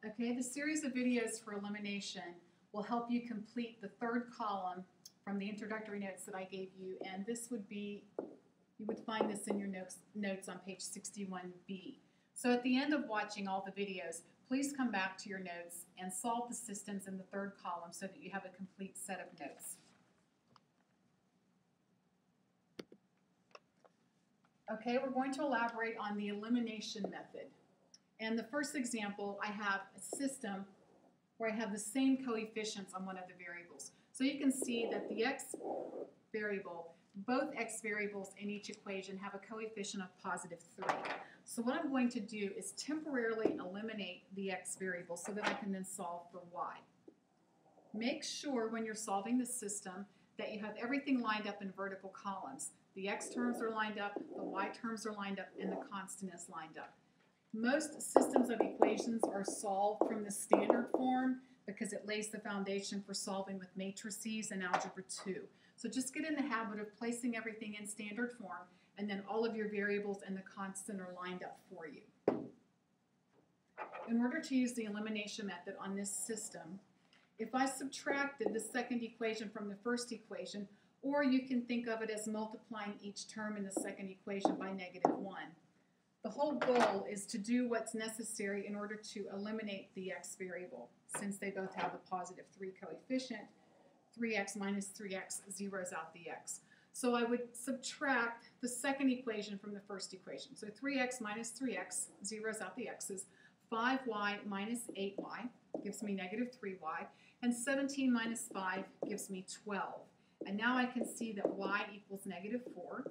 Okay, the series of videos for elimination will help you complete the third column from the introductory notes that I gave you, and this would be, you would find this in your notes on page 61B. So at the end of watching all the videos, please come back to your notes and solve the systems in the third column so that you have a complete set of notes. Okay, we're going to elaborate on the elimination method. And the first example, I have a system where I have the same coefficients on one of the variables. So you can see that the x variable, both x variables in each equation have a coefficient of positive 3. So what I'm going to do is temporarily eliminate the x variable so that I can then solve for y. Make sure when you're solving the system that you have everything lined up in vertical columns. The x terms are lined up, the y terms are lined up, and the constant is lined up. Most systems of equations are solved from the standard form because it lays the foundation for solving with matrices in Algebra 2. So just get in the habit of placing everything in standard form, and then all of your variables and the constant are lined up for you. In order to use the elimination method on this system, if I subtracted the second equation from the first equation, or you can think of it as multiplying each term in the second equation by -1. The whole goal is to do what's necessary in order to eliminate the x variable. Since they both have a positive 3 coefficient, 3x minus 3x zeroes out the x. So I would subtract the second equation from the first equation. So 3x minus 3x zeroes out the x's. 5y minus 8y gives me -3y. And 17 minus 5 gives me 12. And now I can see that y equals -4.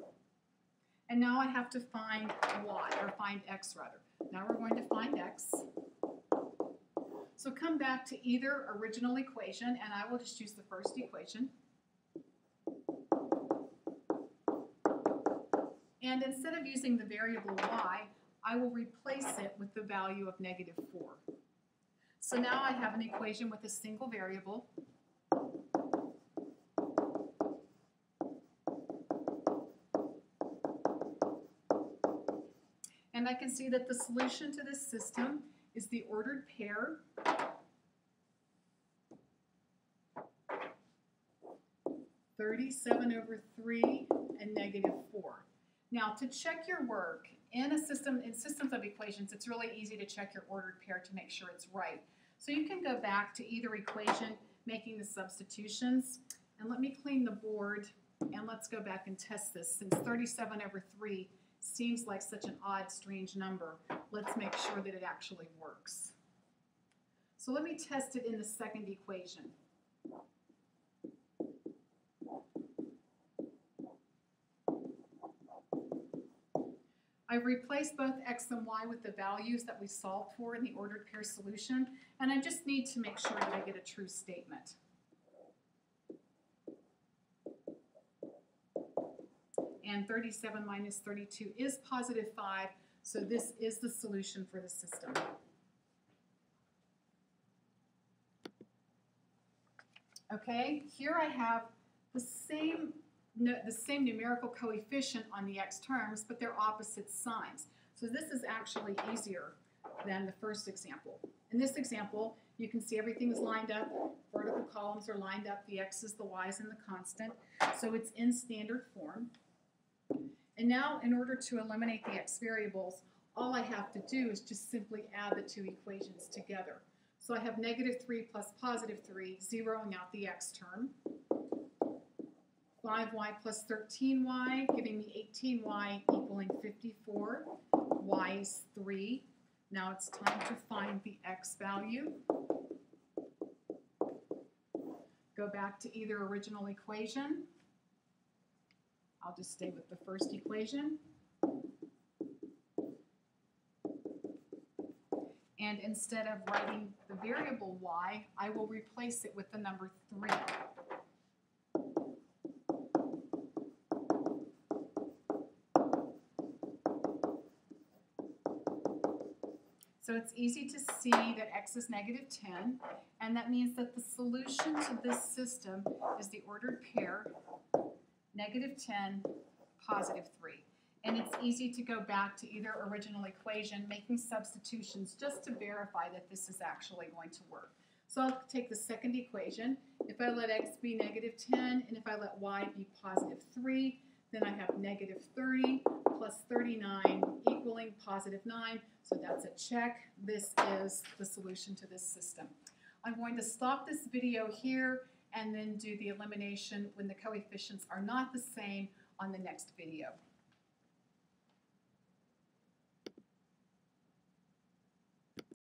And now I have to find y, or find x rather. Now we're going to find x. So come back to either original equation, and I will just use the first equation. And instead of using the variable y, I will replace it with the value of -4. So now I have an equation with a single variable. And I can see that the solution to this system is the ordered pair (37/3) and -4. Now, to check your work in systems of equations, it's really easy to check your ordered pair to make sure it's right. So you can go back to either equation, making the substitutions, and let me clean the board, and let's go back and test this. Since 37/3 seems like such an odd, strange number, let's make sure that it actually works. So let me test it in the second equation. I've replaced both x and y with the values that we solved for in the ordered pair solution, and I just need to make sure that I get a true statement. And 37 minus 32 is +5, so this is the solution for the system. Okay, here I have the same numerical coefficient on the x terms, but they're opposite signs. So this is actually easier than the first example. In this example, you can see everything is lined up. Vertical columns are lined up. The x's, the y's, and the constant. So it's in standard form. And now, in order to eliminate the x variables, all I have to do is just simply add the two equations together. So I have -3 plus +3, zeroing out the x term. 5y plus 13y, giving me 18y equaling 54. Y is 3. Now it's time to find the x value. Go back to either original equation. I'll just stay with the first equation. And instead of writing the variable y, I will replace it with the number 3. So it's easy to see that x is -10, and that means that the solution to this system is the ordered pair -10, +3. And it's easy to go back to either original equation, making substitutions just to verify that this is actually going to work. So I'll take the second equation. If I let x be negative 10 and if I let y be positive 3, then I have negative 30 plus 39 equaling positive 9. So that's a check. This is the solution to this system. I'm going to stop this video here and then do the elimination when the coefficients are not the same on the next video.